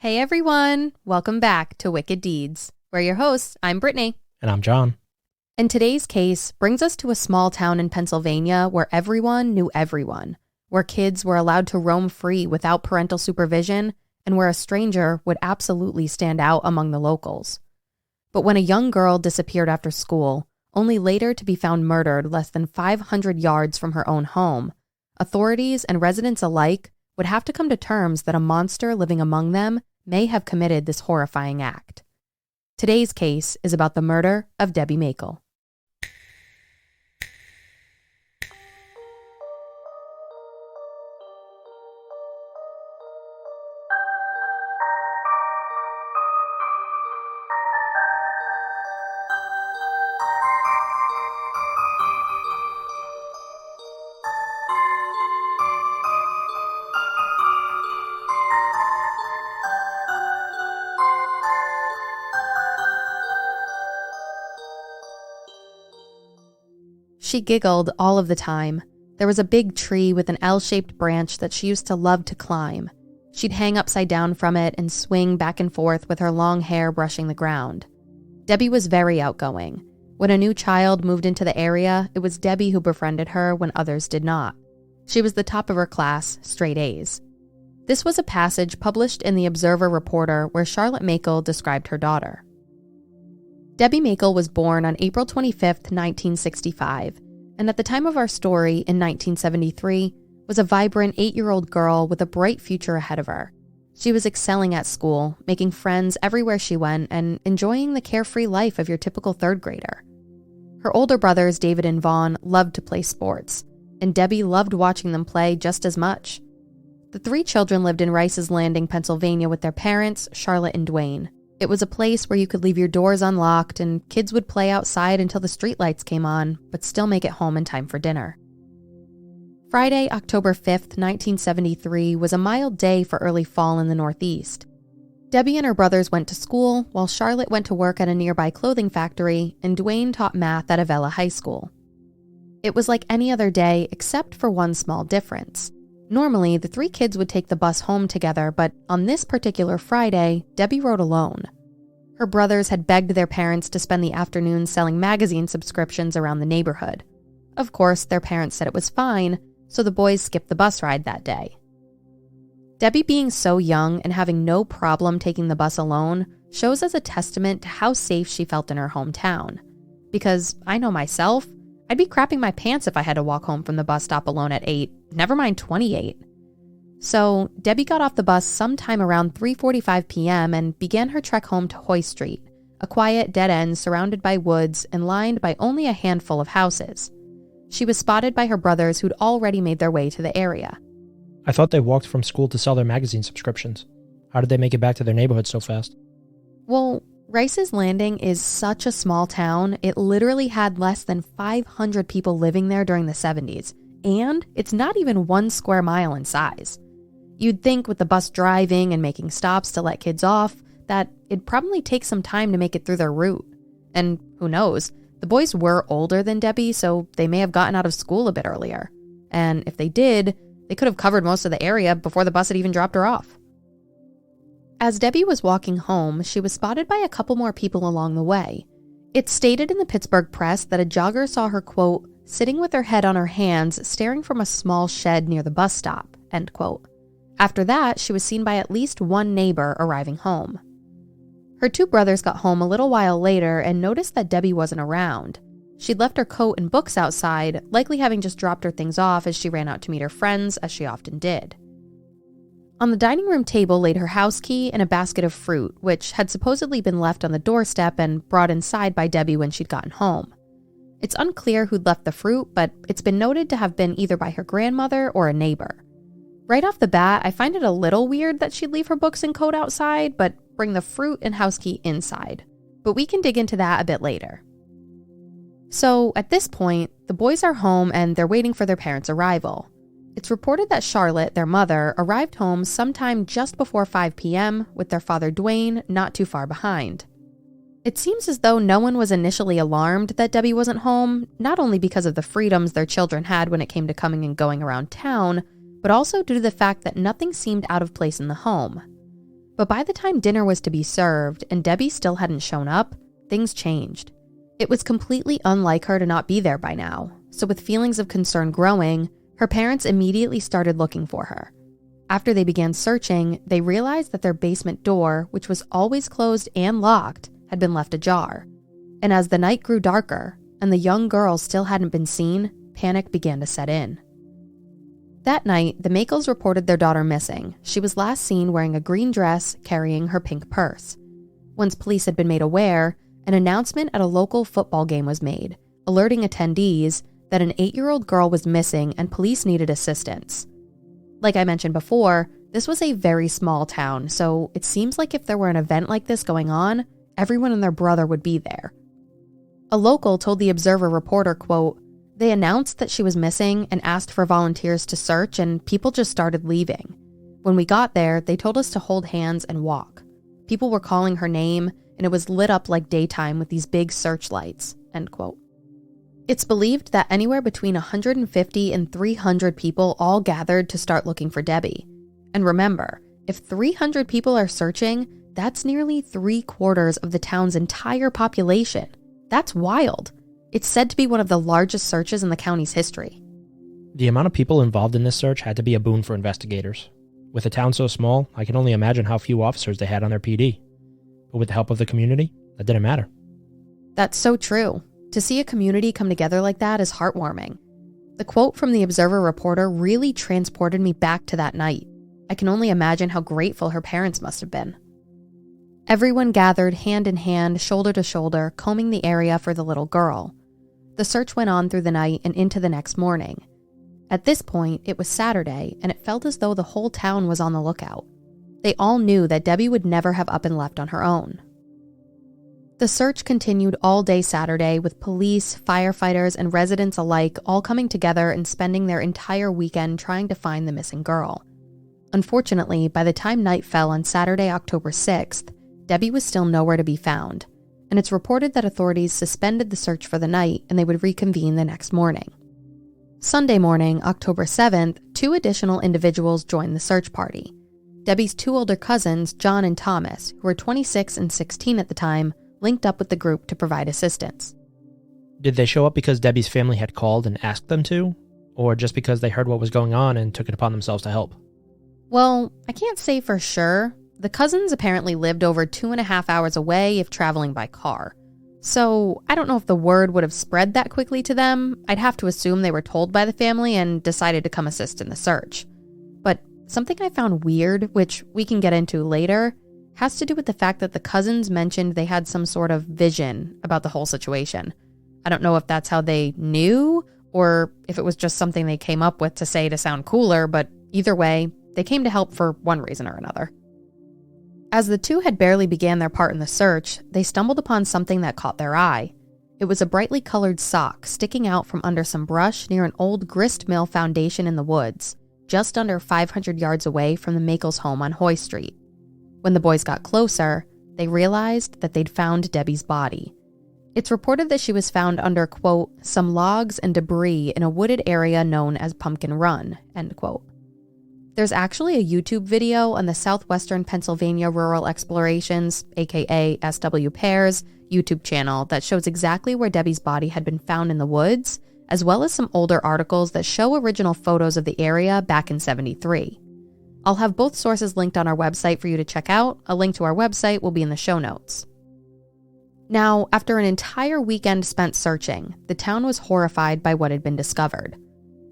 Hey everyone, welcome back to Wicked Deeds. We're your hosts. I'm Brittany. And I'm John. And today's case brings us to a small town in Pennsylvania where everyone knew everyone, where kids were allowed to roam free without parental supervision, and where a stranger would absolutely stand out among the locals. But when a young girl disappeared after school, only later to be found murdered less than 500 yards from her own home, authorities and residents alike would have to come to terms that a monster living among them may have committed this horrifying act. Today's case is about the murder of Debbie Makel. She giggled all of the time. There was a big tree with an L-shaped branch that she used to love to climb. She'd hang upside down from it and swing back and forth with her long hair brushing the ground. Debbie was very outgoing. When a new child moved into the area, it was Debbie who befriended her when others did not. She was the top of her class, straight A's. This was a passage published in the Observer Reporter where Makel described her daughter. Debbie Makel was born on April 25, 1965, and at the time of our story in 1973, was a vibrant 8-year-old girl with a bright future ahead of her. She was excelling at school, making friends everywhere she went, and enjoying the carefree life of your typical third grader. Her older brothers, David and Vaughn, loved to play sports, and Debbie loved watching them play just as much. The 3 children lived in Rice's Landing, Pennsylvania with their parents, Charlotte and Dwayne. It was a place where you could leave your doors unlocked and kids would play outside until the streetlights came on, but still make it home in time for dinner. Friday, October 5th, 1973 was a mild day for early fall in the Northeast. Debbie and her brothers went to school, while Charlotte went to work at a nearby clothing factory, and Dwayne taught math at Avella High School. It was like any other day except for one small difference. Normally, the 3 kids would take the bus home together, but on this particular Friday, Debbie rode alone. Her brothers had begged their parents to spend the afternoon selling magazine subscriptions around the neighborhood. Of course, their parents said it was fine, so the boys skipped the bus ride that day. Debbie being so young and having no problem taking the bus alone shows as a testament to how safe she felt in her hometown. Because I know myself, I'd be crapping my pants if I had to walk home from the bus stop alone at 8, never mind 28. So Debbie got off the bus sometime around 3:45 p.m. and began her trek home to Hoy Street, a quiet dead end surrounded by woods and lined by only a handful of houses. She was spotted by her brothers who'd already made their way to the area. I thought they walked from school to sell their magazine subscriptions. How did they make it back to their neighborhood so fast? Well, Rice's Landing is such a small town, it literally had less than 500 people living there during the 70s, and it's not even 1 square mile in size. You'd think with the bus driving and making stops to let kids off, that it'd probably take some time to make it through their route. And who knows, the boys were older than Debbie, so they may have gotten out of school a bit earlier. And if they did, they could have covered most of the area before the bus had even dropped her off. As Debbie was walking home, she was spotted by a couple more people along the way. It stated in the Pittsburgh Press that a jogger saw her, quote, sitting with her head on her hands, staring from a small shed near the bus stop, end quote. After that, she was seen by at least one neighbor arriving home. Her 2 brothers got home a little while later and noticed that Debbie wasn't around. She'd left her coat and books outside, likely having just dropped her things off as she ran out to meet her friends, as she often did. On the dining room table laid her house key and a basket of fruit, which had supposedly been left on the doorstep and brought inside by Debbie when she'd gotten home. It's unclear who'd left the fruit, but it's been noted to have been either by her grandmother or a neighbor. Right off the bat, I find it a little weird that she'd leave her books and coat outside, but bring the fruit and house key inside. But we can dig into that a bit later. So, at this point, the boys are home and they're waiting for their parents' arrival. It's reported that Charlotte, their mother, arrived home sometime just before 5 p.m., with their father Dwayne not too far behind. It seems as though no one was initially alarmed that Debbie wasn't home, not only because of the freedoms their children had when it came to coming and going around town, but also due to the fact that nothing seemed out of place in the home. But by the time dinner was to be served and Debbie still hadn't shown up, things changed. It was completely unlike her to not be there by now, so with feelings of concern growing, her parents immediately started looking for her. After they began searching, they realized that their basement door, which was always closed and locked, had been left ajar. And as the night grew darker and the young girl still hadn't been seen, panic began to set in. That night, the Makels reported their daughter missing. She was last seen wearing a green dress, carrying her pink purse. Once police had been made aware, an announcement at a local football game was made, alerting attendees that an 8-year-old girl was missing and police needed assistance. Like I mentioned before, this was a very small town, so it seems like if there were an event like this going on, everyone and their brother would be there. A local told the Observer reporter, quote, "They announced that she was missing and asked for volunteers to search, and people just started leaving. When we got there, they told us to hold hands and walk. People were calling her name, and it was lit up like daytime with these big searchlights," end quote. It's believed that anywhere between 150 and 300 people all gathered to start looking for Debbie. And remember, if 300 people are searching, that's nearly 3/4 of the town's entire population. That's wild. It's said to be one of the largest searches in the county's history. The amount of people involved in this search had to be a boon for investigators. With a town so small, I can only imagine how few officers they had on their PD. But with the help of the community, that didn't matter. That's so true. To see a community come together like that is heartwarming. The quote from the Observer reporter really transported me back to that night. I can only imagine how grateful her parents must have been. Everyone gathered hand in hand, shoulder to shoulder, combing the area for the little girl. The search went on through the night and into the next morning. At this point, it was Saturday, and it felt as though the whole town was on the lookout. They all knew that Debbie would never have up and left on her own. The search continued all day Saturday, with police, firefighters, and residents alike all coming together and spending their entire weekend trying to find the missing girl. Unfortunately, by the time night fell on Saturday, October 6th, Debbie was still nowhere to be found, and it's reported that authorities suspended the search for the night and they would reconvene the next morning. Sunday morning, October 7th, 2 additional individuals joined the search party. Debbie's 2 older cousins, John and Thomas, who were 26 and 16 at the time, linked up with the group to provide assistance. Did they show up because Debbie's family had called and asked them to, or just because they heard what was going on and took it upon themselves to help? Well, I can't say for sure. The cousins apparently lived over 2.5 hours away if traveling by car. So I don't know if the word would have spread that quickly to them. I'd have to assume they were told by the family and decided to come assist in the search. But something I found weird, which we can get into later, has to do with the fact that the cousins mentioned they had some sort of vision about the whole situation. I don't know if that's how they knew or if it was just something they came up with to say to sound cooler, but either way, they came to help for one reason or another. As the 2 had barely began their part in the search, they stumbled upon something that caught their eye. It was a brightly colored sock sticking out from under some brush near an old grist mill foundation in the woods, just under 500 yards away from the Makels' home on Hoy Street. When the boys got closer, they realized that they'd found Debbie's body. It's reported that she was found under, quote, "some logs and debris in a wooded area known as Pumpkin Run," end quote. There's actually a YouTube video on the Southwestern Pennsylvania Rural Explorations, aka SW Pairs, YouTube channel that shows exactly where Debbie's body had been found in the woods, as well as some older articles that show original photos of the area back in '73. I'll have both sources linked on our website for you to check out. A link to our website will be in the show notes. Now, after an entire weekend spent searching, the town was horrified by what had been discovered.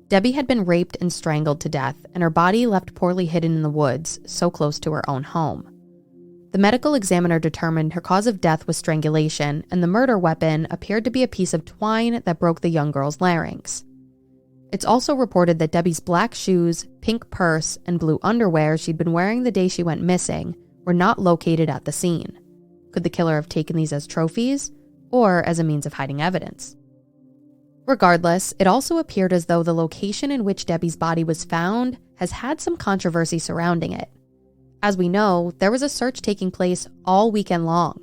Debbie had been raped and strangled to death, and her body left poorly hidden in the woods, so close to her own home. The medical examiner determined her cause of death was strangulation, and the murder weapon appeared to be a piece of twine that broke the young girl's larynx. It's also reported that Debbie's black shoes, pink purse, and blue underwear she'd been wearing the day she went missing were not located at the scene. Could the killer have taken these as trophies, or as a means of hiding evidence? Regardless, it also appeared as though the location in which Debbie's body was found has had some controversy surrounding it. As we know, there was a search taking place all weekend long.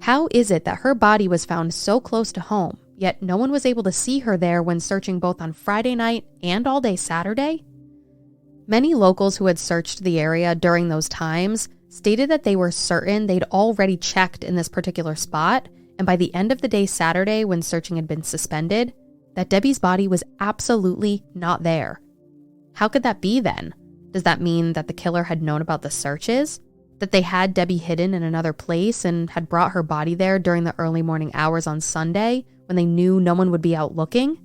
How is it that her body was found so close to home, yet no one was able to see her there when searching both on Friday night and all day Saturday? Many locals who had searched the area during those times stated that they were certain they'd already checked in this particular spot, and by the end of the day Saturday, when searching had been suspended, that Debbie's body was absolutely not there. How could that be then? Does that mean that the killer had known about the searches? That they had Debbie hidden in another place and had brought her body there during the early morning hours on Sunday when they knew no one would be out looking?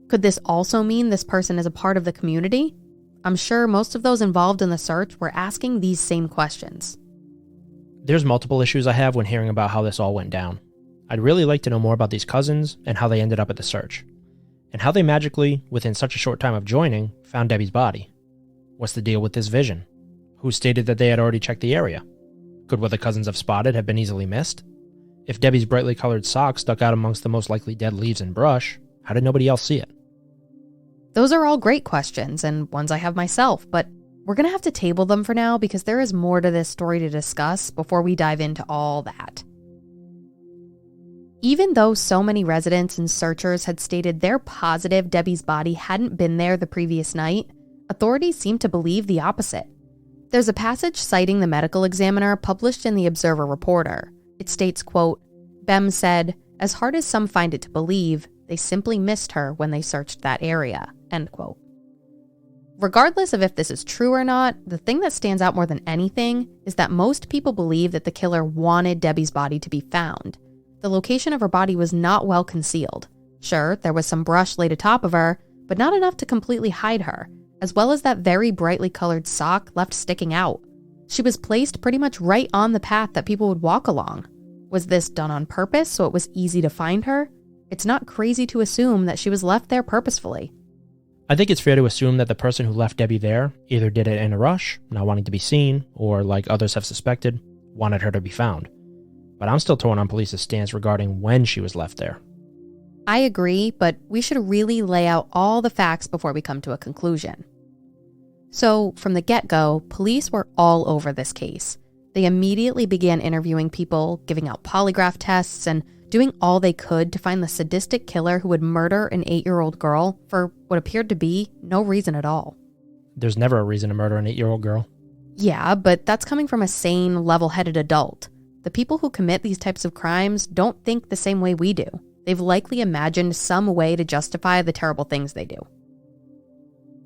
Could this also mean this person is a part of the community? I'm sure most of those involved in the search were asking these same questions. There's multiple issues I have when hearing about how this all went down. I'd really like to know more about these cousins and how they ended up at the search. And how they magically, within such a short time of joining, found Debbie's body. What's the deal with this vision? Who stated that they had already checked the area? Could what the cousins have spotted have been easily missed? If Debbie's brightly colored sock stuck out amongst the most likely dead leaves and brush, how did nobody else see it? Those are all great questions and ones I have myself, but we're going to have to table them for now because there is more to this story to discuss before we dive into all that. Even though so many residents and searchers had stated they're positive Debbie's body hadn't been there the previous night, authorities seem to believe the opposite. There's a passage citing the medical examiner published in the Observer Reporter. It states, quote, "Bem said, as hard as some find it to believe, they simply missed her when they searched that area," end quote. Regardless of if this is true or not, the thing that stands out more than anything is that most people believe that the killer wanted Debbie's body to be found. The location of her body was not well concealed. Sure, there was some brush laid atop of her, but not enough to completely hide her, as well as that very brightly colored sock left sticking out. She was placed pretty much right on the path that people would walk along. Was this done on purpose so it was easy to find her? It's not crazy to assume that she was left there purposefully. I think it's fair to assume that the person who left Debbie there either did it in a rush, not wanting to be seen, or, like others have suspected, wanted her to be found. But I'm still torn on police's stance regarding when she was left there. I agree, but we should really lay out all the facts before we come to a conclusion. So, from the get-go, police were all over this case. They immediately began interviewing people, giving out polygraph tests, and doing all they could to find the sadistic killer who would murder an 8-year-old girl for what appeared to be no reason at all. There's never a reason to murder an 8-year-old girl. Yeah, but that's coming from a sane, level-headed adult. The people who commit these types of crimes don't think the same way we do. They've likely imagined some way to justify the terrible things they do.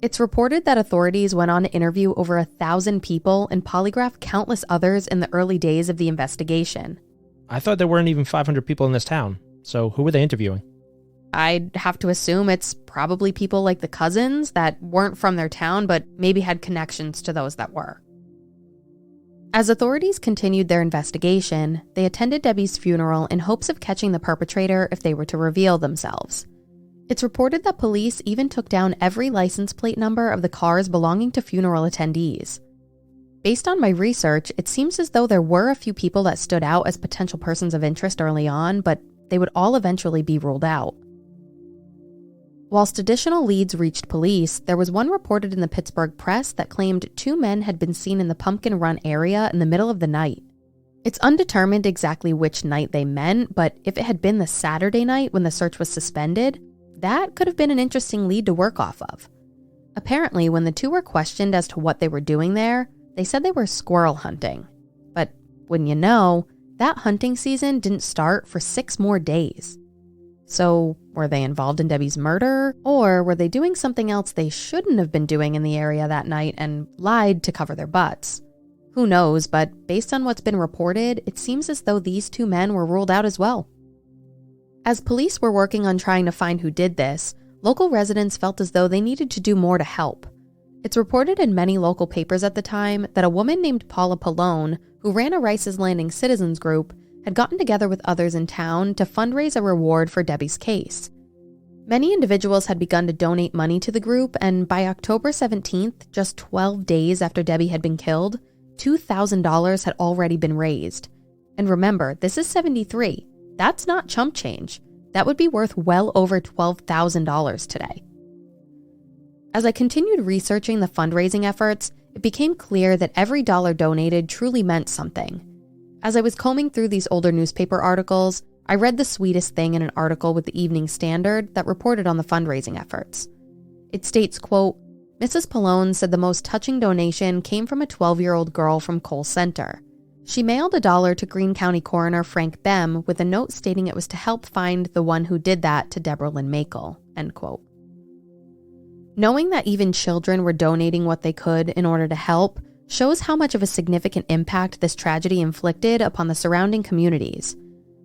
It's reported that authorities went on to interview over 1,000 people and polygraph countless others in the early days of the investigation. I thought there weren't even 500 people in this town, so who were they interviewing? I'd have to assume it's probably people like the cousins that weren't from their town but maybe had connections to those that were. As authorities continued their investigation, they attended Debbie's funeral in hopes of catching the perpetrator if they were to reveal themselves. It's reported that police even took down every license plate number of the cars belonging to funeral attendees. Based on my research, it seems as though there were a few people that stood out as potential persons of interest early on, but they would all eventually be ruled out. Whilst additional leads reached police, there was one reported in the Pittsburgh Press that claimed 2 men had been seen in the Pumpkin Run area in the middle of the night. It's undetermined exactly which night they meant, but if it had been the Saturday night when the search was suspended, that could have been an interesting lead to work off of. Apparently, when the 2 were questioned as to what they were doing there, they said they were squirrel hunting. But wouldn't you know, that hunting season didn't start for 6 more days. So, were they involved in Debbie's murder, or were they doing something else they shouldn't have been doing in the area that night and lied to cover their butts? Who knows, but based on what's been reported, it seems as though these 2 men were ruled out as well. As police were working on trying to find who did this, local residents felt as though they needed to do more to help. It's reported in many local papers at the time that a woman named Paula Pallone, who ran a Rice's Landing citizens group, had gotten together with others in town to fundraise a reward for Debbie's case. Many individuals had begun to donate money to the group, and by October 17th, just 12 days after Debbie had been killed, $2,000 had already been raised. And remember, this is 73. That's not chump change. That would be worth well over $12,000 today. As I continued researching the fundraising efforts, it became clear that every dollar donated truly meant something. As I was combing through these older newspaper articles, I read the sweetest thing in an article with the Evening Standard that reported on the fundraising efforts. It states, quote, Mrs. Pallone said the most touching donation came from a 12-year-old girl from Cole Center. She mailed $1 to Greene County Coroner Frank Bem with a note stating it was to help find the one who did that to Deborah Lynn Makel, end quote. Knowing that even children were donating what they could in order to help shows how much of a significant impact this tragedy inflicted upon the surrounding communities.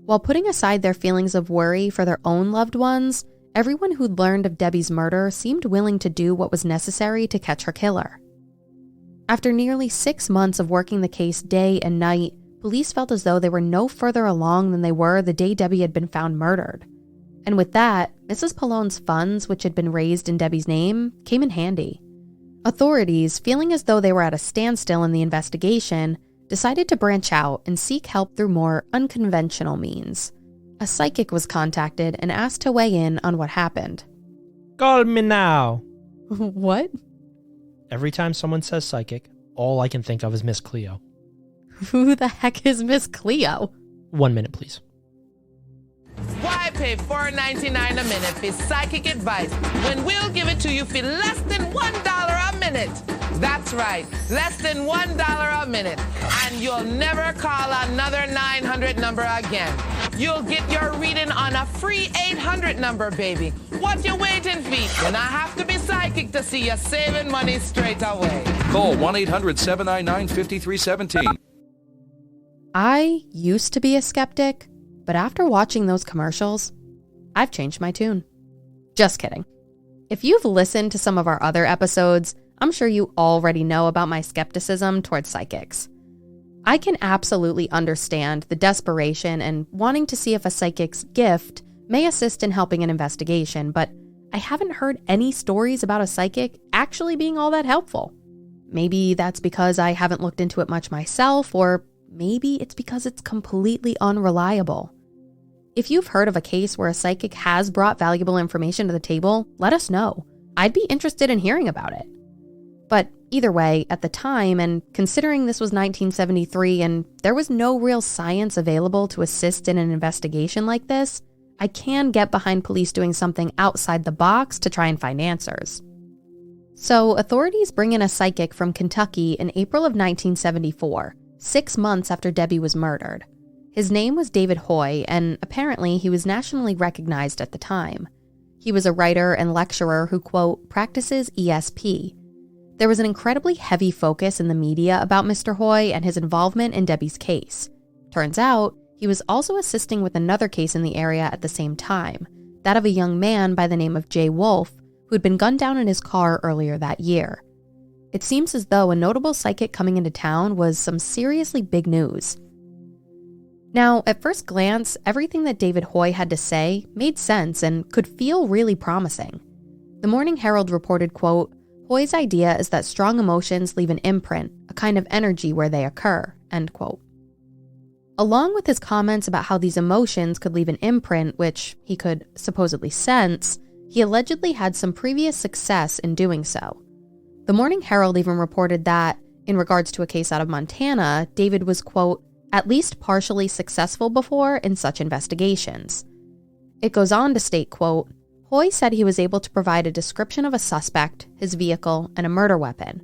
While putting aside their feelings of worry for their own loved ones, everyone who'd learned of Debbie's murder seemed willing to do what was necessary to catch her killer. After nearly 6 months of working the case day and night, police felt as though they were no further along than they were the day Debbie had been found murdered. And with that, Mrs. Pallone's funds, which had been raised in Debbie's name, came in handy. Authorities, feeling as though they were at a standstill in the investigation, decided to branch out and seek help through more unconventional means. A psychic was contacted and asked to weigh in on what happened. Call me now. What? Every time someone says psychic, all I can think of is Miss Cleo. Who the heck is Miss Cleo? 1 minute, please. Why pay $4.99 a minute for psychic advice when we'll give it to you for less than $1 a minute? That's right, less than $1 a minute. And you'll never call another 900 number again. You'll get your reading on a free 800 number, baby. What you waiting for? You not have to be psychic to see you saving money straight away. Call 1-800-799-5317. I used to be a skeptic, but after watching those commercials, I've changed my tune. Just kidding. If you've listened to some of our other episodes, I'm sure you already know about my skepticism towards psychics. I can absolutely understand the desperation and wanting to see if a psychic's gift may assist in helping an investigation, but I haven't heard any stories about a psychic actually being all that helpful. Maybe that's because I haven't looked into it much myself, or maybe it's because it's completely unreliable. If you've heard of a case where a psychic has brought valuable information to the table, let us know. I'd be interested in hearing about it. But either way, at the time, and considering this was 1973 and there was no real science available to assist in an investigation like this, I can get behind police doing something outside the box to try and find answers. So authorities bring in a psychic from Kentucky in April of 1974, 6 months after Debbie was murdered. His name was David Hoy, and apparently he was nationally recognized at the time. He was a writer and lecturer who, quote, practices ESP. There was an incredibly heavy focus in the media about Mr. Hoy and his involvement in Debbie's case. Turns out, he was also assisting with another case in the area at the same time, that of a young man by the name of Jay Wolf, who'd been gunned down in his car earlier that year. It seems as though a notable psychic coming into town was some seriously big news. Now, at first glance, everything that David Hoy had to say made sense and could feel really promising. The Morning Herald reported, quote, Hoy's idea is that strong emotions leave an imprint, a kind of energy where they occur, end quote. Along with his comments about how these emotions could leave an imprint, which he could supposedly sense, he allegedly had some previous success in doing so. The Morning Herald even reported that, in regards to a case out of Montana, David was, quote, at least partially successful before in such investigations. It goes on to state, quote, Hoy said he was able to provide a description of a suspect, his vehicle, and a murder weapon.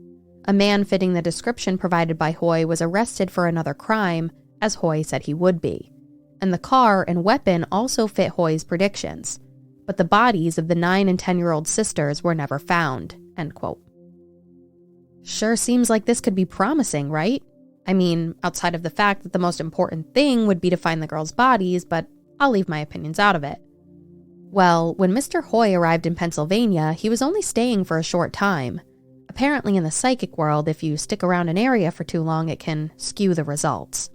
A man fitting the description provided by Hoy was arrested for another crime, as Hoy said he would be. And the car and weapon also fit Hoy's predictions. But the bodies of the 9 and 10-year-old sisters were never found, end quote. Sure seems like this could be promising, right? I mean, outside of the fact that the most important thing would be to find the girls' bodies, but I'll leave my opinions out of it. Well, when Mr. Hoy arrived in Pennsylvania, he was only staying for a short time. Apparently in the psychic world, if you stick around an area for too long, it can skew the results.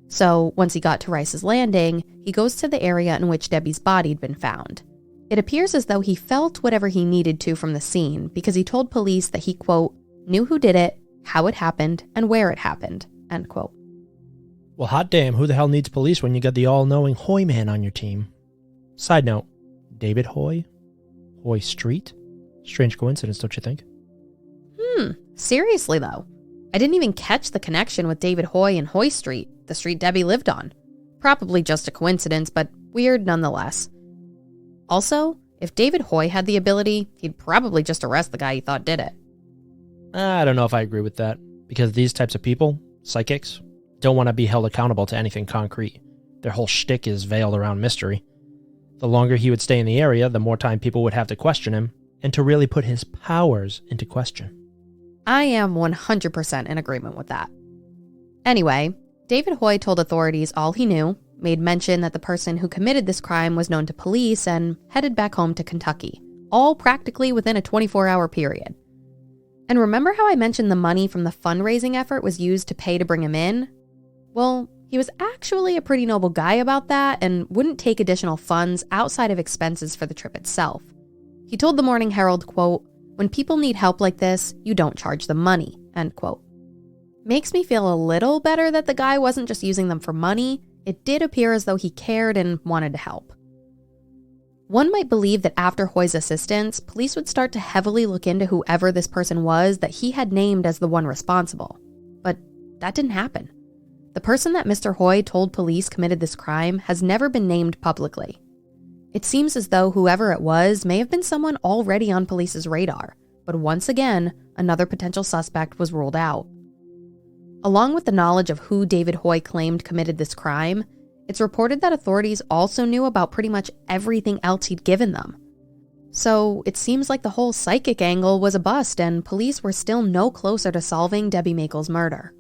So, once he got to Rice's Landing, he goes to the area in which Debbie's body had been found. It appears as though he felt whatever he needed to from the scene because he told police that he, quote, knew who did it, how it happened, and where it happened, end quote. Well, hot damn, who the hell needs police when you got the all-knowing Hoy man on your team? Side note, David Hoy? Hoy Street? Strange coincidence, don't you think? Seriously though. I didn't even catch the connection with David Hoy and Hoy Street, the street Debbie lived on. Probably just a coincidence, but weird nonetheless. Also, if David Hoy had the ability, he'd probably just arrest the guy he thought did it. I don't know if I agree with that, because these types of people, psychics, don't want to be held accountable to anything concrete. Their whole shtick is veiled around mystery. The longer he would stay in the area, the more time people would have to question him, and to really put his powers into question. I am 100% in agreement with that. Anyway, David Hoy told authorities all he knew, made mention that the person who committed this crime was known to police, and headed back home to Kentucky, all practically within a 24-hour period. And remember how I mentioned the money from the fundraising effort was used to pay to bring him in? Well, he was actually a pretty noble guy about that and wouldn't take additional funds outside of expenses for the trip itself. He told the Morning Herald, quote, "When people need help like this, you don't charge them money," end quote. Makes me feel a little better that the guy wasn't just using them for money. It did appear as though he cared and wanted to help. One might believe that after Hoy's assistance, police would start to heavily look into whoever this person was that he had named as the one responsible. But that didn't happen. The person that Mr. Hoy told police committed this crime has never been named publicly. It seems as though whoever it was may have been someone already on police's radar, but once again, another potential suspect was ruled out. Along with the knowledge of who David Hoy claimed committed this crime, it's reported that authorities also knew about pretty much everything else he'd given them. So it seems like the whole psychic angle was a bust, and police were still no closer to solving Debbie Makel's murder.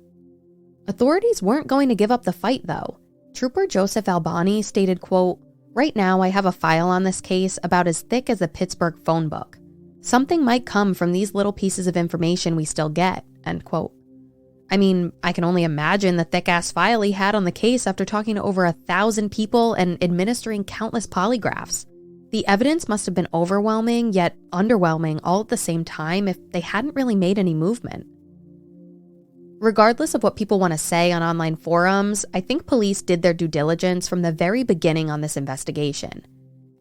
Authorities weren't going to give up the fight, though. Trooper Joseph Albani stated, quote, "Right now I have a file on this case about as thick as a Pittsburgh phone book. Something might come from these little pieces of information we still get," end quote. I mean, I can only imagine the thick-ass file he had on the case after talking to over 1,000 people and administering countless polygraphs. The evidence must have been overwhelming, yet underwhelming all at the same time if they hadn't really made any movement. Regardless of what people want to say on online forums, I think police did their due diligence from the very beginning on this investigation.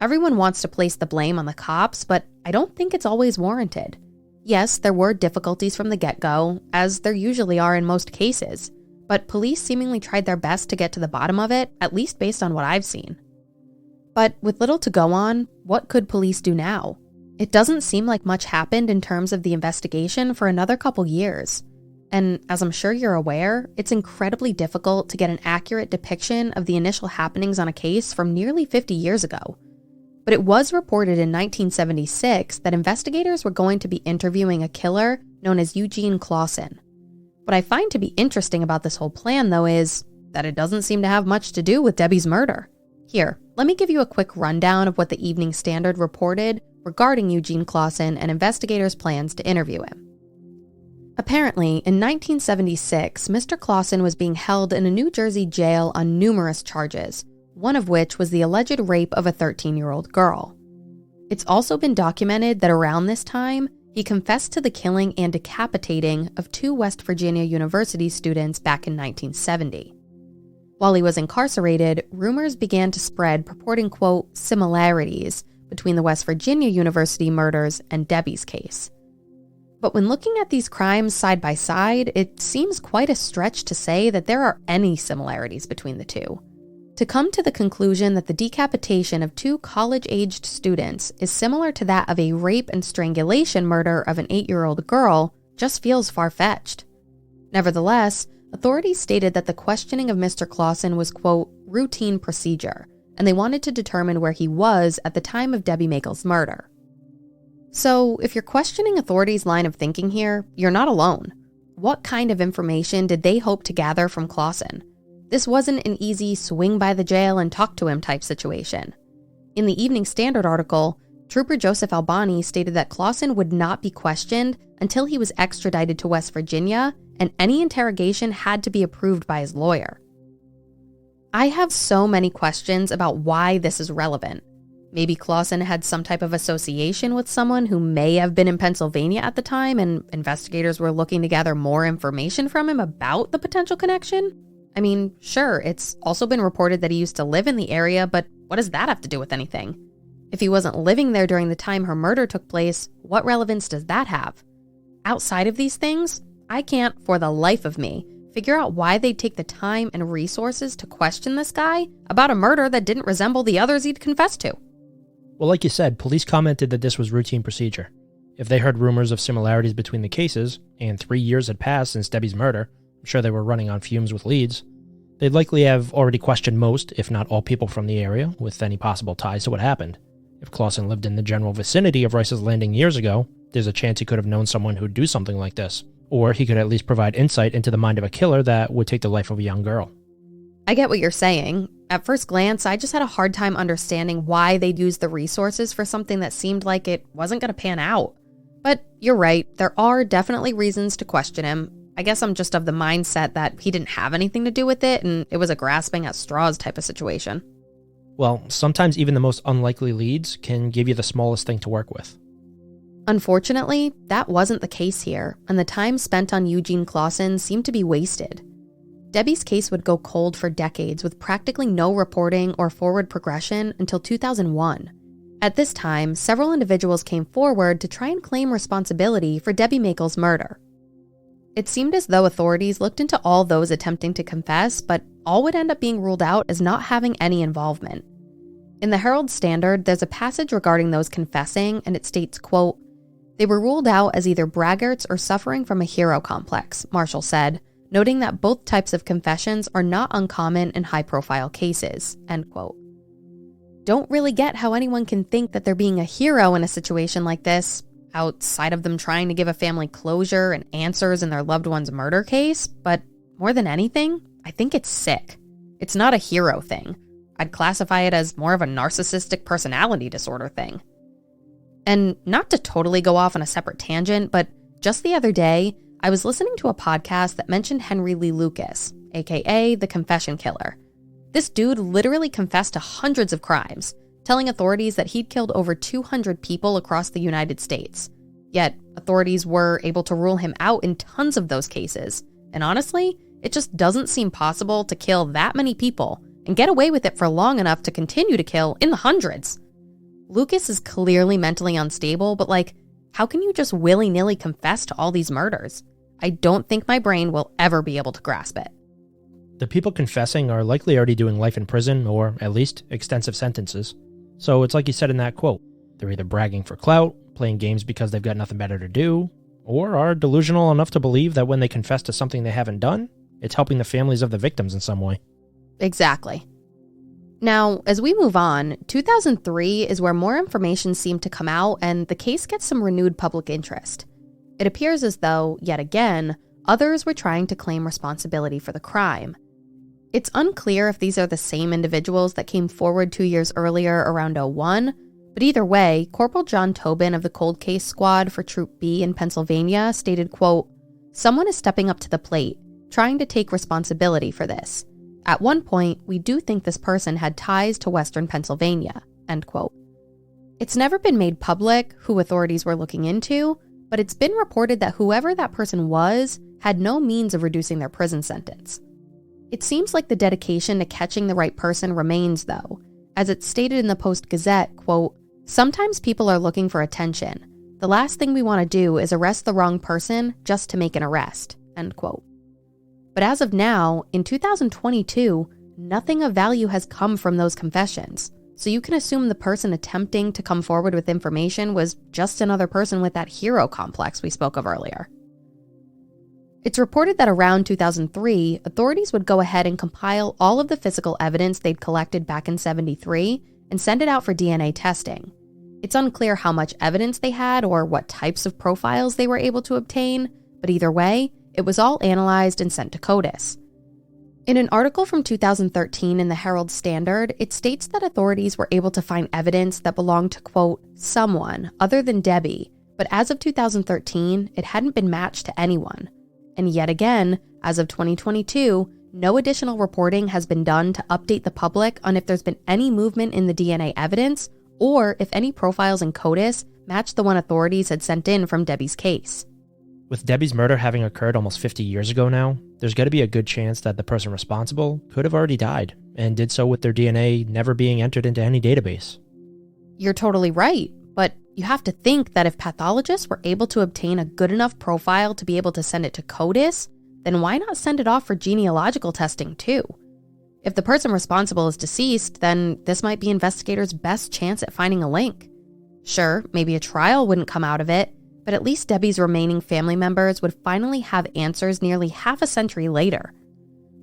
Everyone wants to place the blame on the cops, but I don't think it's always warranted. Yes, there were difficulties from the get-go, as there usually are in most cases, but police seemingly tried their best to get to the bottom of it, at least based on what I've seen. But with little to go on, what could police do now? It doesn't seem like much happened in terms of the investigation for another couple years. And as I'm sure you're aware, it's incredibly difficult to get an accurate depiction of the initial happenings on a case from nearly 50 years ago. But it was reported in 1976 that investigators were going to be interviewing a killer known as Eugene Clausen. What I find to be interesting about this whole plan, though, is that it doesn't seem to have much to do with Debbie's murder. Here, let me give you a quick rundown of what the Evening Standard reported regarding Eugene Clausen and investigators' plans to interview him. Apparently, in 1976, Mr. Clausen was being held in a New Jersey jail on numerous charges, one of which was the alleged rape of a 13-year-old girl. It's also been documented that around this time, he confessed to the killing and decapitating of 2 West Virginia University students back in 1970. While he was incarcerated, rumors began to spread purporting, quote, similarities between the West Virginia University murders and Debbie's case. But when looking at these crimes side by side, it seems quite a stretch to say that there are any similarities between the two. To come to the conclusion that the decapitation of 2 college-aged students is similar to that of a rape and strangulation murder of an 8-year-old girl just feels far-fetched. Nevertheless, authorities stated that the questioning of Mr. Clausen was, quote, routine procedure, and they wanted to determine where he was at the time of Debbie Makel's murder. So, if you're questioning authorities' line of thinking here, you're not alone. What kind of information did they hope to gather from Clausen? This wasn't an easy swing by the jail and talk to him type situation. In the Evening Standard article, Trooper Joseph Albani stated that Clausen would not be questioned until he was extradited to West Virginia, and any interrogation had to be approved by his lawyer. I have so many questions about why this is relevant. Maybe Clausen had some type of association with someone who may have been in Pennsylvania at the time, and investigators were looking to gather more information from him about the potential connection? I mean, sure, it's also been reported that he used to live in the area, but what does that have to do with anything? If he wasn't living there during the time her murder took place, what relevance does that have? Outside of these things, I can't, for the life of me, figure out why they'd take the time and resources to question this guy about a murder that didn't resemble the others he'd confessed to. Well, like you said, police commented that this was routine procedure. If they heard rumors of similarities between the cases, and 3 years had passed since Debbie's murder, I'm sure they were running on fumes with leads, they'd likely have already questioned most, if not all people from the area, with any possible ties to what happened. If Clausen lived in the general vicinity of Rice's Landing years ago, there's a chance he could have known someone who'd do something like this. Or he could at least provide insight into the mind of a killer that would take the life of a young girl. I get what you're saying. At first glance, I just had a hard time understanding why they'd use the resources for something that seemed like it wasn't going to pan out. But you're right, there are definitely reasons to question him. I guess I'm just of the mindset that he didn't have anything to do with it and it was a grasping at straws type of situation. Well, sometimes even the most unlikely leads can give you the smallest thing to work with. Unfortunately, that wasn't the case here, and the time spent on Eugene Clausen seemed to be wasted. Debbie's case would go cold for decades with practically no reporting or forward progression until 2001. At this time, several individuals came forward to try and claim responsibility for Debbie Makel's murder. It seemed as though authorities looked into all those attempting to confess, but all would end up being ruled out as not having any involvement. In the Herald Standard, there's a passage regarding those confessing, and it states, quote, "They were ruled out as either braggarts or suffering from a hero complex," Marshall said, noting that both types of confessions are not uncommon in high-profile cases, end quote. Don't really get how anyone can think that they're being a hero in a situation like this, outside of them trying to give a family closure and answers in their loved one's murder case, but more than anything, I think it's sick. It's not a hero thing. I'd classify it as more of a narcissistic personality disorder thing. And not to totally go off on a separate tangent, but just the other day, I was listening to a podcast that mentioned Henry Lee Lucas, aka the Confession Killer. This dude literally confessed to hundreds of crimes, telling authorities that he'd killed over 200 people across the United States. Yet, authorities were able to rule him out in tons of those cases. And honestly, it just doesn't seem possible to kill that many people and get away with it for long enough to continue to kill in the hundreds. Lucas is clearly mentally unstable, but how can you just willy-nilly confess to all these murders? I don't think my brain will ever be able to grasp it. The people confessing are likely already doing life in prison, or at least extensive sentences. So it's like you said in that quote. They're either bragging for clout, playing games because they've got nothing better to do, or are delusional enough to believe that when they confess to something they haven't done, it's helping the families of the victims in some way. Exactly. Now, as we move on, 2003 is where more information seemed to come out and the case gets some renewed public interest. It appears as though, yet again, others were trying to claim responsibility for the crime. It's unclear if these are the same individuals that came forward 2 years earlier around 2001, but either way, Corporal John Tobin of the Cold Case Squad for Troop B in Pennsylvania stated, quote, "Someone is stepping up to the plate, trying to take responsibility for this. At one point, we do think this person had ties to Western Pennsylvania," end quote. It's never been made public who authorities were looking into, but it's been reported that whoever that person was had no means of reducing their prison sentence. It seems like the dedication to catching the right person remains, though. As it's stated in the Post-Gazette, quote, "Sometimes people are looking for attention. The last thing we want to do is arrest the wrong person just to make an arrest," end quote. But as of now, in 2022, nothing of value has come from those confessions. So you can assume the person attempting to come forward with information was just another person with that hero complex we spoke of earlier. It's reported that around 2003, authorities would go ahead and compile all of the physical evidence they'd collected back in '73 and send it out for DNA testing. It's unclear how much evidence they had or what types of profiles they were able to obtain, but either way, it was all analyzed and sent to CODIS. In an article from 2013 in the Herald Standard, it states that authorities were able to find evidence that belonged to, quote, "someone other than Debbie, but as of 2013, it hadn't been matched to anyone. And yet again, as of 2022, no additional reporting has been done to update the public on if there's been any movement in the DNA evidence or if any profiles in CODIS match the one authorities had sent in from Debbie's case." With Debbie's murder having occurred almost 50 years ago now, there's got to be a good chance that the person responsible could have already died, and did so with their DNA never being entered into any database. You're totally right, but you have to think that if pathologists were able to obtain a good enough profile to be able to send it to CODIS, then why not send it off for genealogical testing too? If the person responsible is deceased, then this might be investigators' best chance at finding a link. Sure, maybe a trial wouldn't come out of it, but at least Debbie's remaining family members would finally have answers nearly half a century later.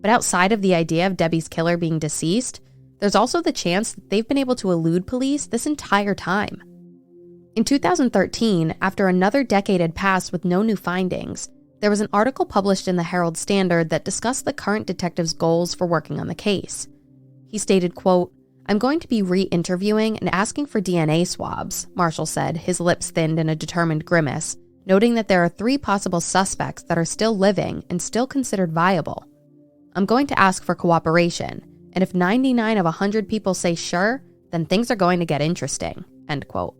But outside of the idea of Debbie's killer being deceased, there's also the chance that they've been able to elude police this entire time. In 2013, after another decade had passed with no new findings, there was an article published in the Herald Standard that discussed the current detective's goals for working on the case. He stated, quote, "I'm going to be re-interviewing and asking for DNA swabs," Marshall said, his lips thinned in a determined grimace, noting that there are 3 possible suspects that are still living and still considered viable. "I'm going to ask for cooperation, and if 99 of 100 people say sure, then things are going to get interesting," end quote.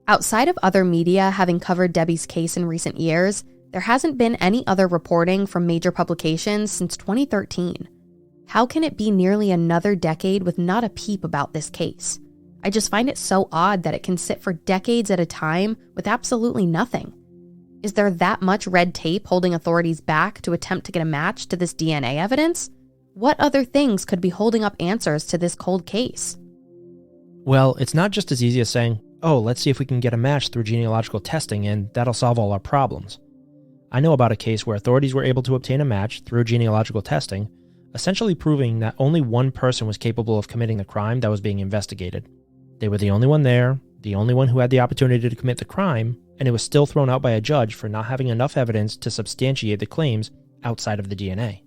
Outside of other media having covered Debbie's case in recent years, there hasn't been any other reporting from major publications since 2013. How can it be nearly another decade with not a peep about this case? I just find it so odd that it can sit for decades at a time with absolutely nothing. Is there that much red tape holding authorities back to attempt to get a match to this DNA evidence? What other things could be holding up answers to this cold case? Well, it's not just as easy as saying, oh, let's see if we can get a match through genealogical testing and that'll solve all our problems. I know about a case where authorities were able to obtain a match through genealogical testing, essentially proving that only one person was capable of committing the crime that was being investigated. They were the only one there, the only one who had the opportunity to commit the crime, and it was still thrown out by a judge for not having enough evidence to substantiate the claims outside of the DNA.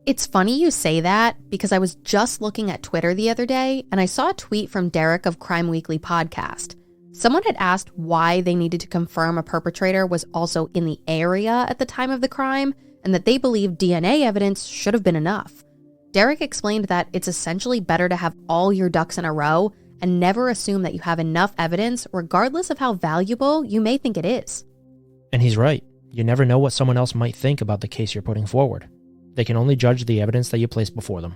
It's funny you say that because I was just looking at Twitter the other day and I saw a tweet from Derek of Crime Weekly podcast. Someone had asked why they needed to confirm a perpetrator was also in the area at the time of the crime and that they believed DNA evidence should have been enough. Derek explained that it's essentially better to have all your ducks in a row and never assume that you have enough evidence regardless of how valuable you may think it is. And he's right. You never know what someone else might think about the case you're putting forward. They can only judge the evidence that you place before them.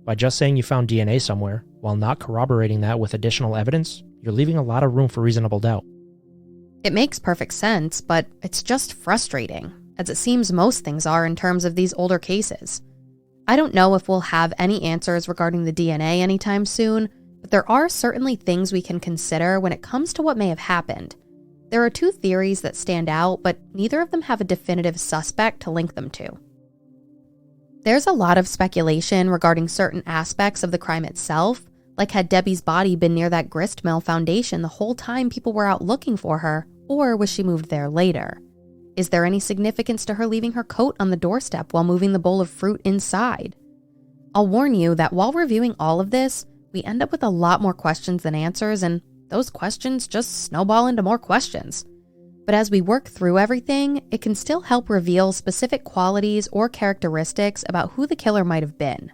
By just saying you found DNA somewhere, while not corroborating that with additional evidence, you're leaving a lot of room for reasonable doubt. It makes perfect sense, but it's just frustrating, as it seems most things are in terms of these older cases. I don't know if we'll have any answers regarding the DNA anytime soon, but there are certainly things we can consider when it comes to what may have happened. There are 2 theories that stand out, but neither of them have a definitive suspect to link them to. There's a lot of speculation regarding certain aspects of the crime itself, like had Debbie's body been near that grist mill foundation the whole time people were out looking for her, or was she moved there later? Is there any significance to her leaving her coat on the doorstep while moving the bowl of fruit inside? I'll warn you that while reviewing all of this, we end up with a lot more questions than answers, and those questions just snowball into more questions. But as we work through everything, it can still help reveal specific qualities or characteristics about who the killer might have been.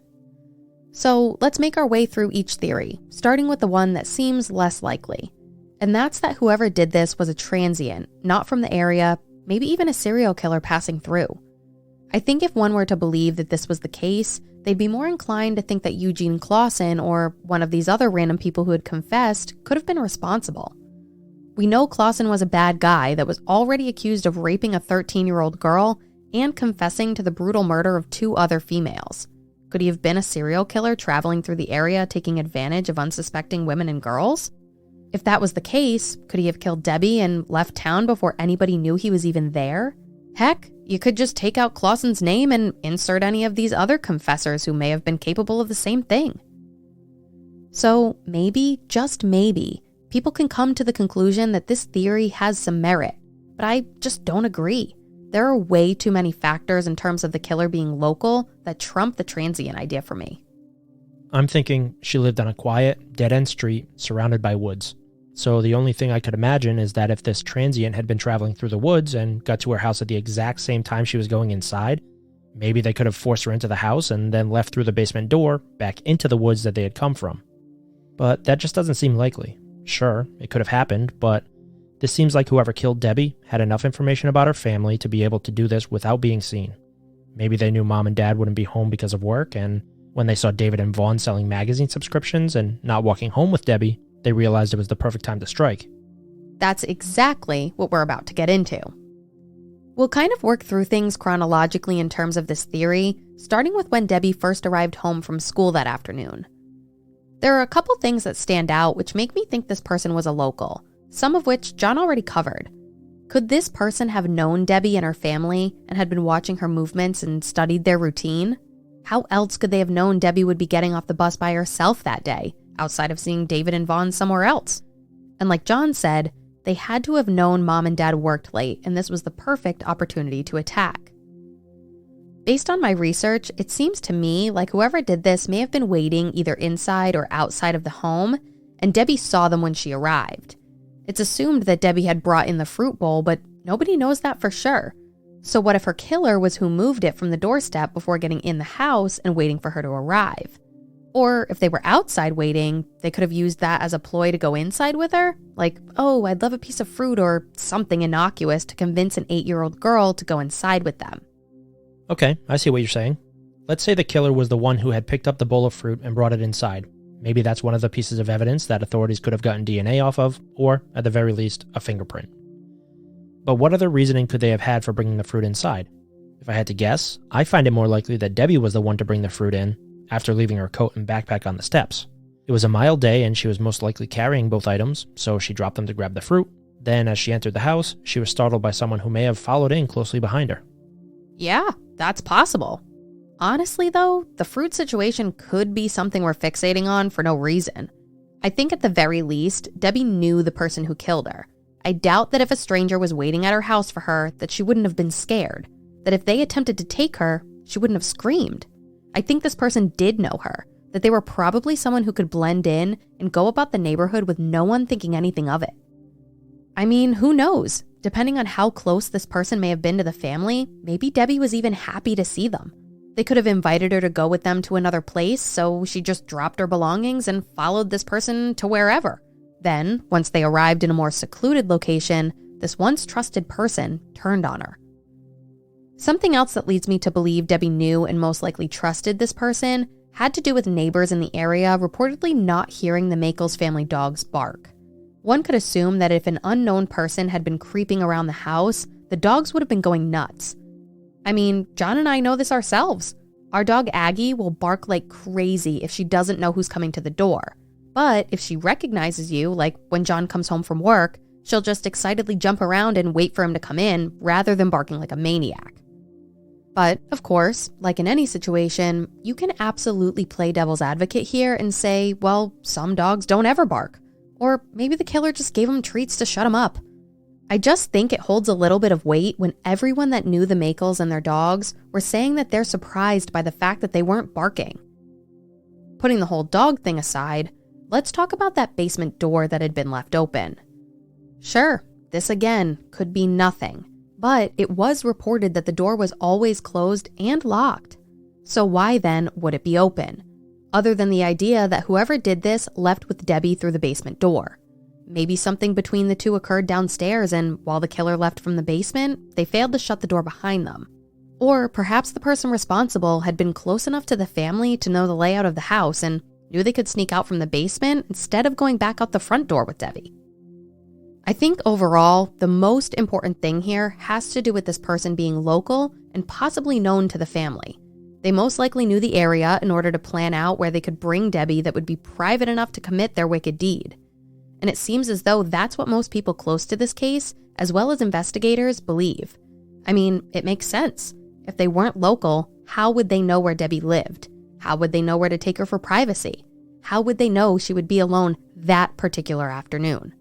So let's make our way through each theory, starting with the one that seems less likely. And that's that whoever did this was a transient, not from the area, maybe even a serial killer passing through. I think if one were to believe that this was the case, they'd be more inclined to think that Eugene Clausen or one of these other random people who had confessed could have been responsible. We know Clausen was a bad guy that was already accused of raping a 13-year-old girl and confessing to the brutal murder of 2 other females. Could he have been a serial killer traveling through the area taking advantage of unsuspecting women and girls? If that was the case, could he have killed Debbie and left town before anybody knew he was even there? Heck, you could just take out Clausen's name and insert any of these other confessors who may have been capable of the same thing. So maybe, just maybe, people can come to the conclusion that this theory has some merit, but I just don't agree. There are way too many factors in terms of the killer being local that trump the transient idea for me. I'm thinking she lived on a quiet, dead-end street surrounded by woods. So the only thing I could imagine is that if this transient had been traveling through the woods and got to her house at the exact same time she was going inside, maybe they could have forced her into the house and then left through the basement door back into the woods that they had come from. But that just doesn't seem likely. Sure, it could have happened, but this seems like whoever killed Debbie had enough information about her family to be able to do this without being seen. Maybe they knew mom and dad wouldn't be home because of work, and when they saw David and Vaughn selling magazine subscriptions and not walking home with Debbie, they realized it was the perfect time to strike. That's exactly what we're about to get into. We'll kind of work through things chronologically in terms of this theory, starting with when Debbie first arrived home from school that afternoon. There are a couple things that stand out which make me think this person was a local, some of which John already covered. Could this person have known Debbie and her family and had been watching her movements and studied their routine? How else could they have known Debbie would be getting off the bus by herself that day, outside of seeing David and Vaughn somewhere else? And like John said, they had to have known Mom and Dad worked late, and this was the perfect opportunity to attack. Based on my research, it seems to me like whoever did this may have been waiting either inside or outside of the home, and Debbie saw them when she arrived. It's assumed that Debbie had brought in the fruit bowl, but nobody knows that for sure. So what if her killer was who moved it from the doorstep before getting in the house and waiting for her to arrive? Or if they were outside waiting, they could have used that as a ploy to go inside with her? Like, oh, I'd love a piece of fruit or something innocuous to convince an 8-year-old girl to go inside with them. Okay, I see what you're saying. Let's say the killer was the one who had picked up the bowl of fruit and brought it inside. Maybe that's one of the pieces of evidence that authorities could have gotten DNA off of, or, at the very least, a fingerprint. But what other reasoning could they have had for bringing the fruit inside? If I had to guess, I find it more likely that Debbie was the one to bring the fruit in after leaving her coat and backpack on the steps. It was a mild day and she was most likely carrying both items, so she dropped them to grab the fruit. Then, as she entered the house, she was startled by someone who may have followed in closely behind her. Yeah, that's possible. Honestly, though, the fruit situation could be something we're fixating on for no reason. I think at the very least, Debbie knew the person who killed her. I doubt that if a stranger was waiting at her house for her, that she wouldn't have been scared. That if they attempted to take her, she wouldn't have screamed. I think this person did know her, that they were probably someone who could blend in and go about the neighborhood with no one thinking anything of it. I mean, who knows? Depending on how close this person may have been to the family, maybe Debbie was even happy to see them. They could have invited her to go with them to another place, so she just dropped her belongings and followed this person to wherever. Then, once they arrived in a more secluded location, this once trusted person turned on her. Something else that leads me to believe Debbie knew and most likely trusted this person had to do with neighbors in the area reportedly not hearing the Makel's family dogs bark. One could assume that if an unknown person had been creeping around the house, the dogs would have been going nuts. I mean, John and I know this ourselves. Our dog Aggie will bark like crazy if she doesn't know who's coming to the door. But if she recognizes you, like when John comes home from work, she'll just excitedly jump around and wait for him to come in rather than barking like a maniac. But, of course, like in any situation, you can absolutely play devil's advocate here and say, well, some dogs don't ever bark. Or maybe the killer just gave them treats to shut them up. I just think it holds a little bit of weight when everyone that knew the Makels and their dogs were saying that they're surprised by the fact that they weren't barking. Putting the whole dog thing aside, let's talk about that basement door that had been left open. Sure, this again could be nothing, but it was reported that the door was always closed and locked. So why then would it be open? Other than the idea that whoever did this left with Debbie through the basement door. Maybe something between the two occurred downstairs, and while the killer left from the basement, they failed to shut the door behind them. Or perhaps the person responsible had been close enough to the family to know the layout of the house and knew they could sneak out from the basement instead of going back out the front door with Debbie. I think overall, the most important thing here has to do with this person being local and possibly known to the family. They most likely knew the area in order to plan out where they could bring Debbie that would be private enough to commit their wicked deed. And it seems as though that's what most people close to this case, as well as investigators, believe. I mean, it makes sense. If they weren't local, how would they know where Debbie lived? How would they know where to take her for privacy? How would they know she would be alone that particular afternoon?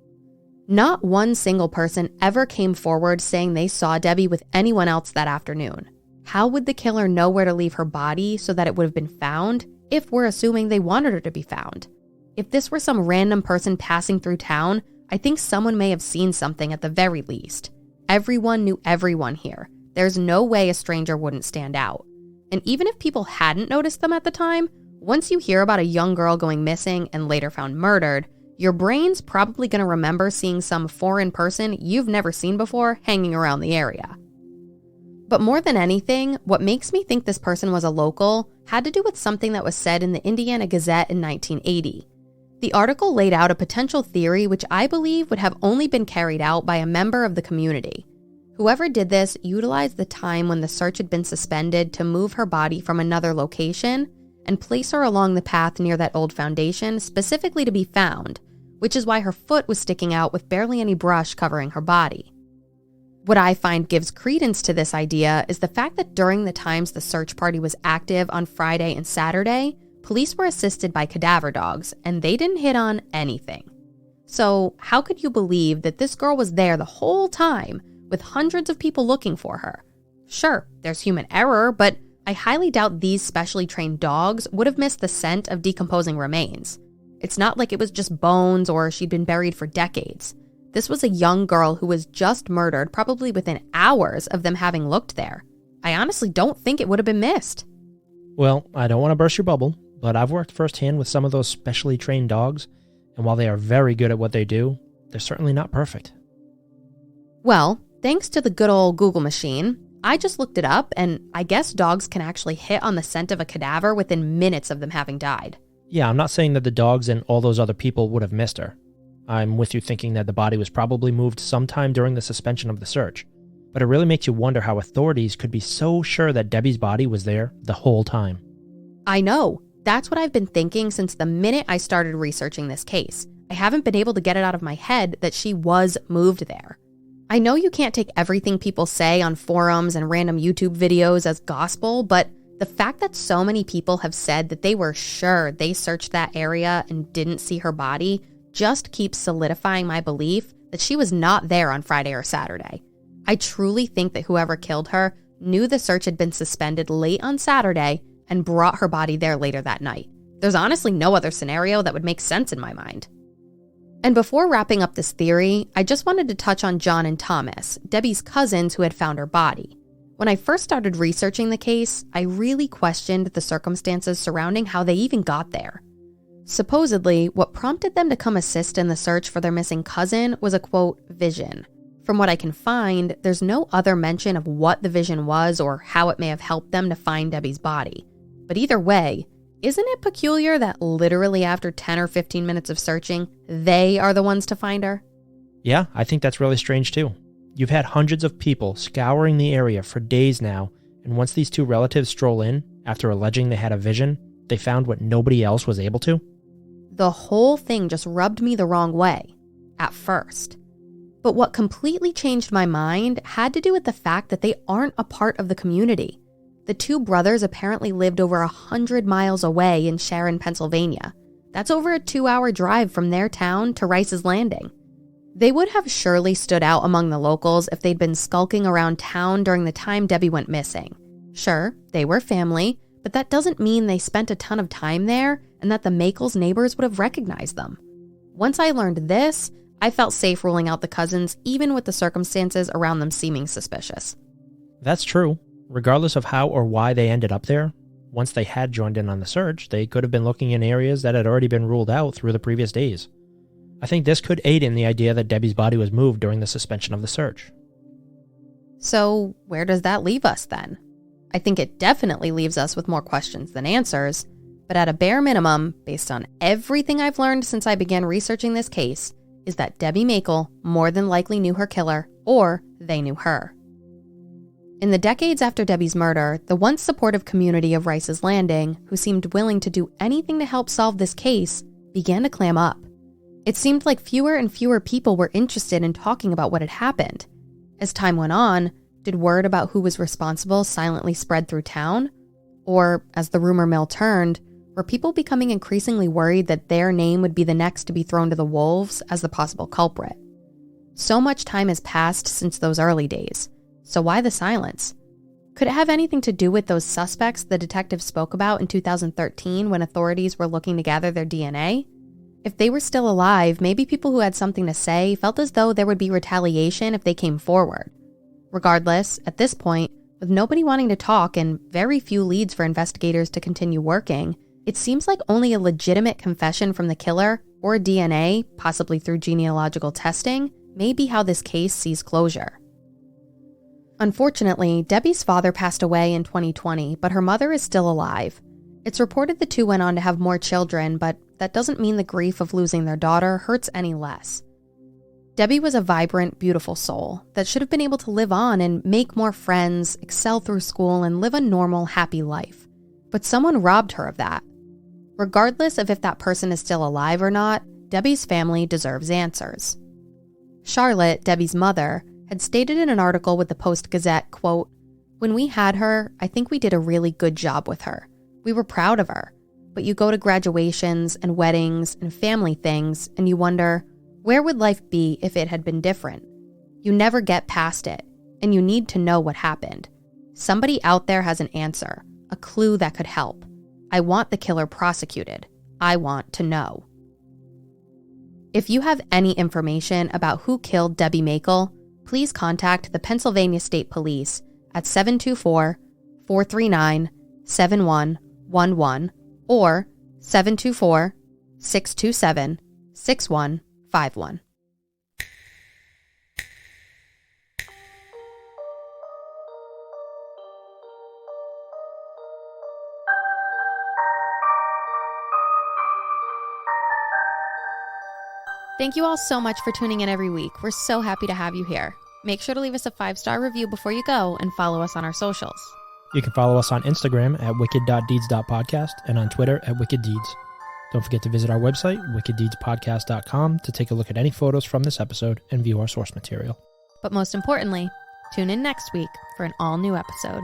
Not one single person ever came forward saying they saw Debbie with anyone else that afternoon. How would the killer know where to leave her body so that it would have been found, if we're assuming they wanted her to be found? If this were some random person passing through town, I think someone may have seen something at the very least. Everyone knew everyone here. There's no way a stranger wouldn't stand out. And even if people hadn't noticed them at the time, once you hear about a young girl going missing and later found murdered, your brain's probably going to remember seeing some foreign person you've never seen before hanging around the area. But more than anything, what makes me think this person was a local had to do with something that was said in the Indiana Gazette in 1980. The article laid out a potential theory which I believe would have only been carried out by a member of the community. Whoever did this utilized the time when the search had been suspended to move her body from another location and place her along the path near that old foundation specifically to be found, which is why her foot was sticking out with barely any brush covering her body. What I find gives credence to this idea is the fact that during the times the search party was active on Friday and Saturday, police were assisted by cadaver dogs, and they didn't hit on anything. So how could you believe that this girl was there the whole time with hundreds of people looking for her? Sure, there's human error, but I highly doubt these specially trained dogs would have missed the scent of decomposing remains. It's not like it was just bones or she'd been buried for decades. This was a young girl who was just murdered, probably within hours of them having looked there. I honestly don't think it would have been missed. Well, I don't want to burst your bubble, but I've worked firsthand with some of those specially trained dogs, and while they are very good at what they do, they're certainly not perfect. Well, thanks to the good old Google machine, I just looked it up, and I guess dogs can actually hit on the scent of a cadaver within minutes of them having died. Yeah, I'm not saying that the dogs and all those other people would have missed her. I'm with you thinking that the body was probably moved sometime during the suspension of the search. But it really makes you wonder how authorities could be so sure that Debbie's body was there the whole time. I know. That's what I've been thinking since the minute I started researching this case. I haven't been able to get it out of my head that she was moved there. I know you can't take everything people say on forums and random YouTube videos as gospel, but the fact that so many people have said that they were sure they searched that area and didn't see her body just keeps solidifying my belief that she was not there on Friday or Saturday. I truly think that whoever killed her knew the search had been suspended late on Saturday and brought her body there later that night. There's honestly no other scenario that would make sense in my mind. And before wrapping up this theory, I just wanted to touch on John and Thomas, Debbie's cousins who had found her body. When I first started researching the case, I really questioned the circumstances surrounding how they even got there. Supposedly, what prompted them to come assist in the search for their missing cousin was a, quote, vision. From what I can find, there's no other mention of what the vision was or how it may have helped them to find Debbie's body. But either way, isn't it peculiar that literally after 10 or 15 minutes of searching, they are the ones to find her? Yeah, I think that's really strange too. You've had hundreds of people scouring the area for days now, and once these two relatives stroll in, after alleging they had a vision, they found what nobody else was able to? The whole thing just rubbed me the wrong way, at first. But what completely changed my mind had to do with the fact that they aren't a part of the community. The two brothers apparently lived over 100 miles away in Sharon, Pennsylvania. That's over a 2-hour drive from their town to Rice's Landing. They would have surely stood out among the locals if they'd been skulking around town during the time Debbie went missing. Sure, they were family, but that doesn't mean they spent a ton of time there and that the Makels' neighbors would have recognized them. Once I learned this, I felt safe ruling out the cousins, even with the circumstances around them seeming suspicious. That's true. Regardless of how or why they ended up there, once they had joined in on the search, they could have been looking in areas that had already been ruled out through the previous days. I think this could aid in the idea that Debbie's body was moved during the suspension of the search. So, where does that leave us then? I think it definitely leaves us with more questions than answers, but at a bare minimum, based on everything I've learned since I began researching this case, is that Debbie Makel more than likely knew her killer, or they knew her. In the decades after Debbie's murder, the once supportive community of Rice's Landing, who seemed willing to do anything to help solve this case, began to clam up. It seemed like fewer and fewer people were interested in talking about what had happened. As time went on, did word about who was responsible silently spread through town? Or, as the rumor mill turned, were people becoming increasingly worried that their name would be the next to be thrown to the wolves as the possible culprit? So much time has passed since those early days, so why the silence? Could it have anything to do with those suspects the detectives spoke about in 2013 when authorities were looking to gather their DNA? If they were still alive, maybe people who had something to say felt as though there would be retaliation if they came forward. Regardless, at this point, with nobody wanting to talk and very few leads for investigators to continue working, it seems like only a legitimate confession from the killer, or DNA, possibly through genealogical testing, may be how this case sees closure. Unfortunately, Debbie's father passed away in 2020, but her mother is still alive. It's reported the two went on to have more children, but that doesn't mean the grief of losing their daughter hurts any less. Debbie was a vibrant, beautiful soul that should have been able to live on and make more friends, excel through school, and live a normal, happy life. But someone robbed her of that. Regardless of if that person is still alive or not, Debbie's family deserves answers. Charlotte, Debbie's mother, had stated in an article with the Post-Gazette, quote, "When we had her, I think we did a really good job with her. We were proud of her. But you go to graduations and weddings and family things and you wonder, where would life be if it had been different? You never get past it, and you need to know what happened. Somebody out there has an answer, a clue that could help. I want the killer prosecuted. I want to know." If you have any information about who killed Debbie Makel, please contact the Pennsylvania State Police at 724-439-7111 or 724-627-6151. Thank you all so much for tuning in every week. We're so happy to have you here. Make sure to leave us a 5-star review before you go and follow us on our socials. You can follow us on Instagram at wicked.deeds.podcast and on Twitter at wickeddeeds. Don't forget to visit our website, wickeddeedspodcast.com, to take a look at any photos from this episode and view our source material. But most importantly, tune in next week for an all-new episode.